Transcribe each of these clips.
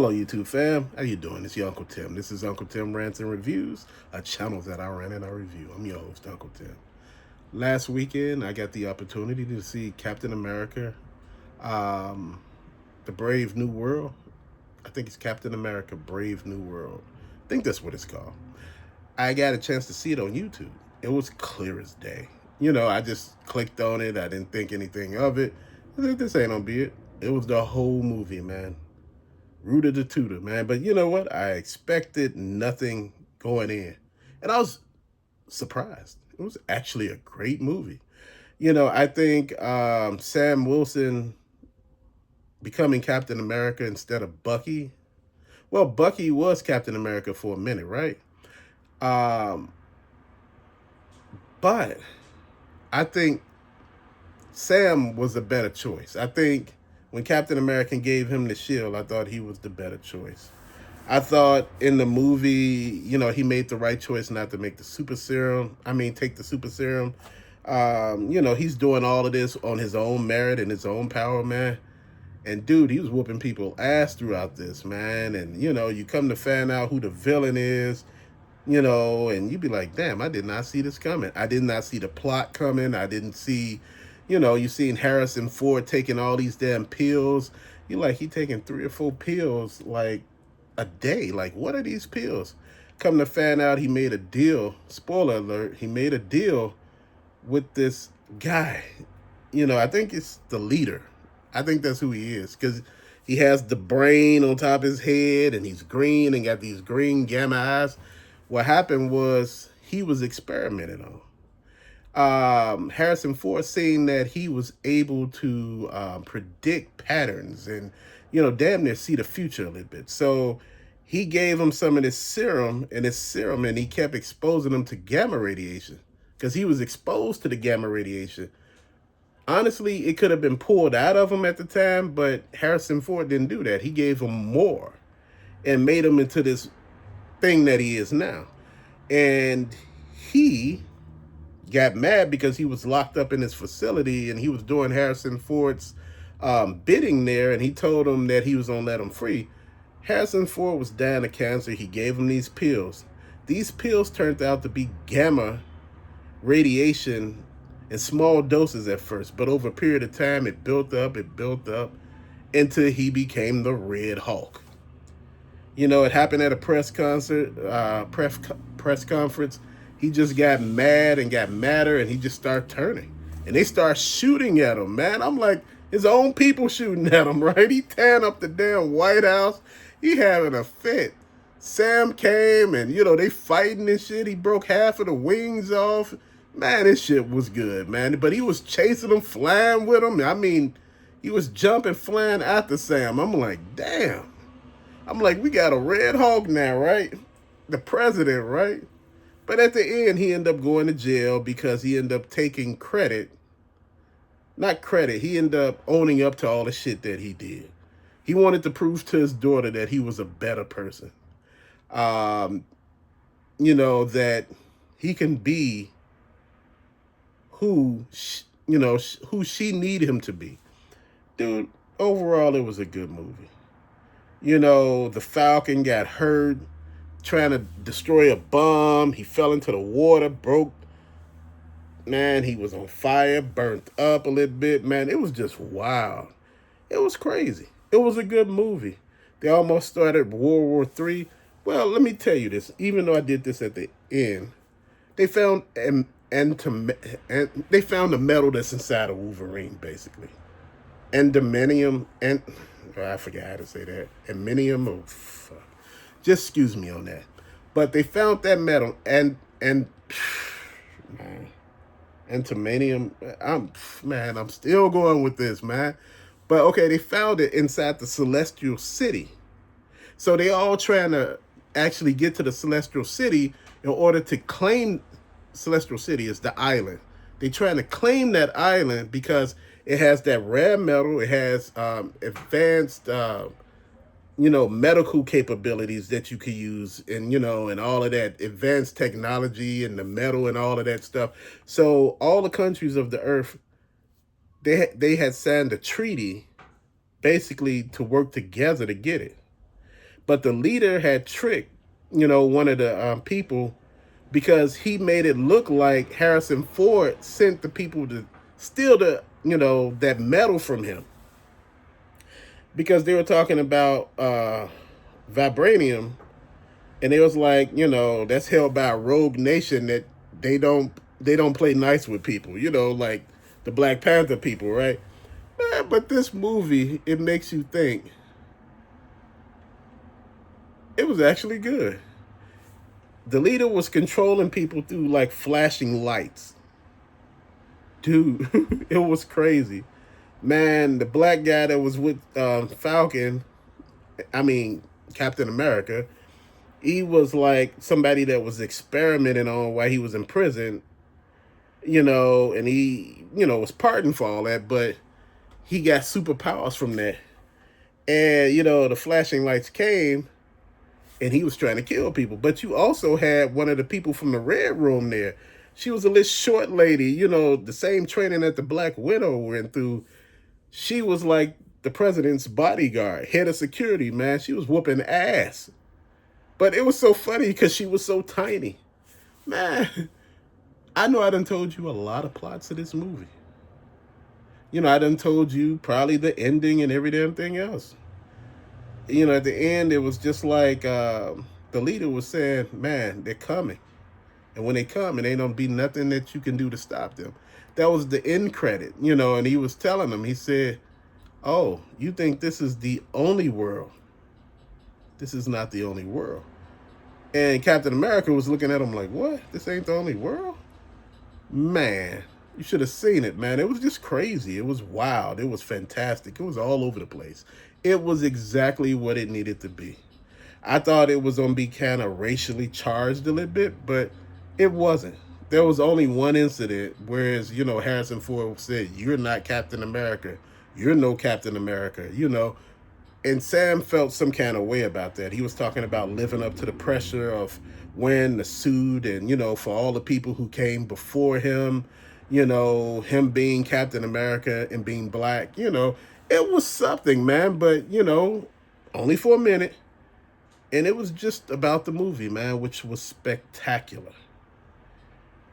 Hello, YouTube fam. How you doing? It's your Uncle Tim. This is Uncle Tim Rants and Reviews, a channel that I ran and I review. I'm your host, Uncle Tim. Last weekend, I got the opportunity to see Captain America, um, The Brave New World. I think it's Captain America, Brave New World. I think that's what it's called. I got a chance to see it on YouTube. It was clear as day. I just clicked on it. I didn't think anything of it. This ain't gonna be it. It was the whole movie, man. Rooted to tutor, man. But you know what? I expected nothing going in. And I was surprised. It was actually a great movie. I think Sam Wilson becoming Captain America instead of Bucky. Well, Bucky was Captain America for a minute, right? Um, but I think Sam was a better choice. I think when Captain America gave him the shield, I thought he was the better choice. I thought in the movie, he made the right choice not to make the super serum. I mean, take the super serum. He's doing all of this on his own merit and his own power, man. And dude, he was whooping people ass throughout this, man. And you come to find out who the villain is, and you'd be like, damn, I did not see this coming. I did not see the plot coming. I didn't see, you seen Harrison Ford taking all these damn pills. You like he taking 3 or 4 pills like a day. Like, what are these pills? Come to find out, he made a deal. Spoiler alert: he made a deal with this guy. I think it's the leader. I think that's who he is because he has the brain on top of his head, and he's green and got these green gamma eyes. What happened was he was experimented on. Harrison Ford saying that he was able to predict patterns and, damn near see the future a little bit. So he gave him some of this serum, and he kept exposing him to gamma radiation because he was exposed to the gamma radiation. Honestly, it could have been pulled out of him at the time, but Harrison Ford didn't do that. He gave him more and made him into this thing that he is now. And he got mad because he was locked up in his facility and he was doing Harrison Ford's bidding there, and he told him that he was going to let him free. Harrison Ford was dying of cancer. He gave him these pills. These pills turned out to be gamma radiation in small doses at first, but over a period of time, it built up until he became the Red Hulk. It happened at a press conference. He just got mad and got madder, and he just started turning. And they start shooting at him, man. I'm like, his own people shooting at him, right? He tearing up the damn White House. He having a fit. Sam came and, they fighting and shit. He broke half of the wings off. Man, this shit was good, man. But he was chasing him, flying with him. I mean, he was jumping, flying after Sam. I'm like, damn. I'm like, we got a Red Hulk now, right? The president, right? But at the end, he ended up going to jail because he ended up taking credit. Not credit, he ended up owning up to all the shit that he did. He wanted to prove to his daughter that he was a better person. Um, that he can be who she needed him to be. Dude, overall, it was a good movie. The Falcon got hurt trying to destroy a bomb. He fell into the water, broke. Man, he was on fire, burnt up a little bit. Man, it was just wild. It was crazy. It was a good movie. They almost started World War III. Well, let me tell you this. Even though I did this at the end, they found they found the metal that's inside of Wolverine, basically. Endominium, and I forget how to say that. Aminium, oh fuck. Just excuse me on that. But they found that metal and man, antimonium. I'm still going with this, man. But okay, they found it inside the Celestial City. So they all trying to actually get to the Celestial City in order to claim Celestial City is the island. They trying to claim that island because it has that rare metal. It has advanced medical capabilities that you could use, and and all of that advanced technology and the metal and all of that stuff. So all the countries of the earth, they had signed a treaty basically to work together to get it. But the leader had tricked, one of the people, because he made it look like Harrison Ford sent the people to steal that metal from him, because they were talking about vibranium, and it was like, that's held by a rogue nation that they don't they don't play nice with people, like the Black Panther people, right? Man, but this movie, it makes you think. It was actually good. The leader was controlling people through like flashing lights. Dude, it was crazy. Man, the black guy that was with Falcon, I mean, Captain America, he was like somebody that was experimenting on while he was in prison, and he, was pardoned for all that, but he got superpowers from that. And, the flashing lights came and he was trying to kill people. But you also had one of the people from the Red Room there. She was a little short lady, the same training that the Black Widow went through. She was like the president's bodyguard, head of security, man. She was whooping ass. But it was so funny because she was so tiny. Man, I know I done told you a lot of plots of this movie. I done told you probably the ending and every damn thing else. At the end, it was just like the leader was saying, man, they're coming. And when they come, it ain't gonna be nothing that you can do to stop them. That was the end credit, and he was telling them, he said, oh, you think this is the only world? This is not the only world. And Captain America was looking at him like, what? This ain't the only world? Man, you should have seen it, man. It was just crazy. It was wild. It was fantastic. It was all over the place. It was exactly what it needed to be. I thought it was going to be kind of racially charged a little bit, but it wasn't. There was only one incident, whereas, Harrison Ford said, you're not Captain America. You're no Captain America, And Sam felt some kind of way about that. He was talking about living up to the pressure of wearing the suit and, for all the people who came before him, him being Captain America and being black, it was something, man. But, only for a minute. And it was just about the movie, man, which was spectacular.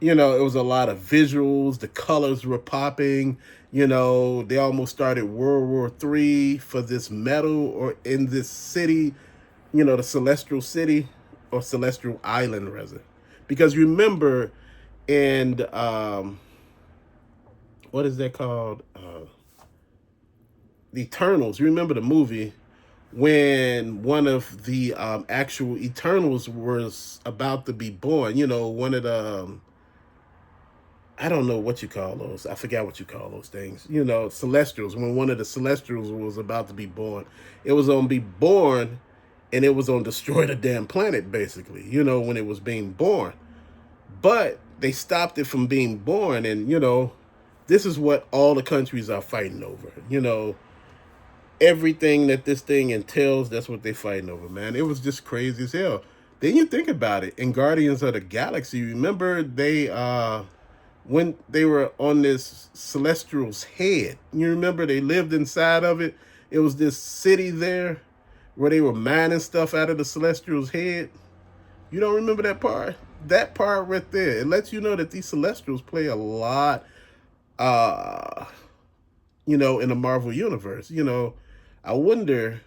It was a lot of visuals. The colors were popping. They almost started World War III for this metal or in this city, the Celestial City or Celestial Island, rather. Because remember, in, what is that called? The Eternals. You remember the movie when one of the actual Eternals was about to be born? One of the... I don't know what you call those. I forgot what you call those things. Celestials. When one of the Celestials was about to be born, it was going to be born, and it was going to destroy the damn planet, basically, when it was being born. But they stopped it from being born, and, this is what all the countries are fighting over. Everything that this thing entails, that's what they're fighting over, man. It was just crazy as hell. Then you think about it. In Guardians of the Galaxy, remember they... when they were on this Celestial's head. You remember they lived inside of it? It was this city there where they were mining stuff out of the Celestial's head. You don't remember that part? That part right there. It lets you know that these Celestials play a lot, in the Marvel Universe. I wonder,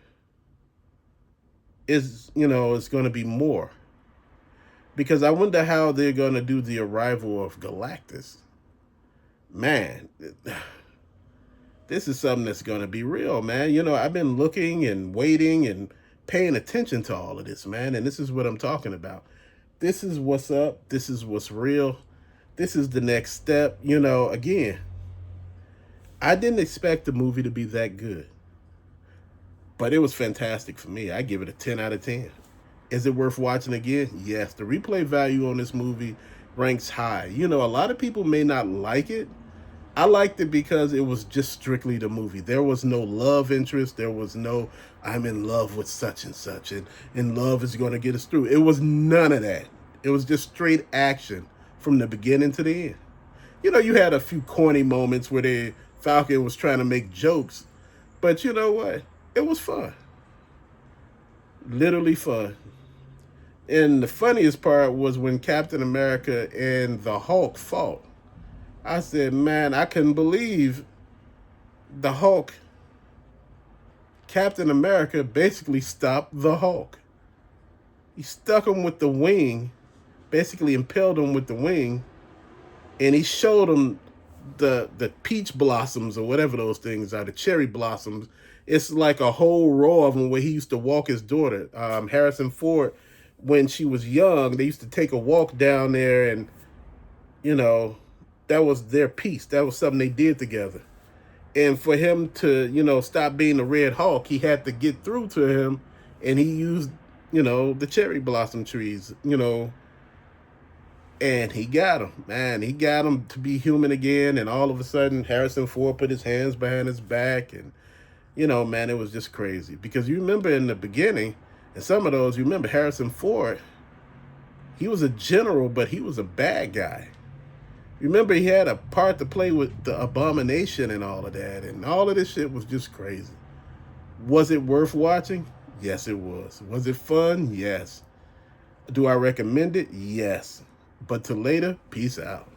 it's going to be more. Because I wonder how they're going to do the arrival of Galactus. Man, this is something that's going to be real, man. I've been looking and waiting and paying attention to all of this, man. And this is what I'm talking about. This is what's up. This is what's real. This is the next step. Again, I didn't expect the movie to be that good. But it was fantastic for me. I give it a 10 out of 10. Is it worth watching again? Yes. The replay value on this movie ranks high. A lot of people may not like it. I liked it because it was just strictly the movie. There was no love interest. There was no, I'm in love with such and such, and love is going to get us through. It was none of that. It was just straight action from the beginning to the end. You had a few corny moments where Falcon was trying to make jokes, but you know what? It was fun. Literally fun. And the funniest part was when Captain America and the Hulk fought. I said, man, I couldn't believe the Hulk, Captain America basically stopped the Hulk. He stuck him with the wing, basically impaled him with the wing, and he showed him the peach blossoms or whatever those things are, the cherry blossoms. It's like a whole row of them where he used to walk his daughter, Harrison Ford, when she was young. They used to take a walk down there, and you know, that was their piece. That was something they did together. And for him to, stop being the Red Hawk, he had to get through to him, and he used, the cherry blossom trees, and he got him, man. He got him to be human again, and all of a sudden, Harrison Ford put his hands behind his back, and man, it was just crazy. Because you remember in the beginning, and some of those, you remember Harrison Ford, he was a general, but he was a bad guy. Remember, he had a part to play with the Abomination and all of that, and all of this shit was just crazy. Was it worth watching? Yes, it was. Was it fun? Yes. Do I recommend it? Yes. But till later, peace out.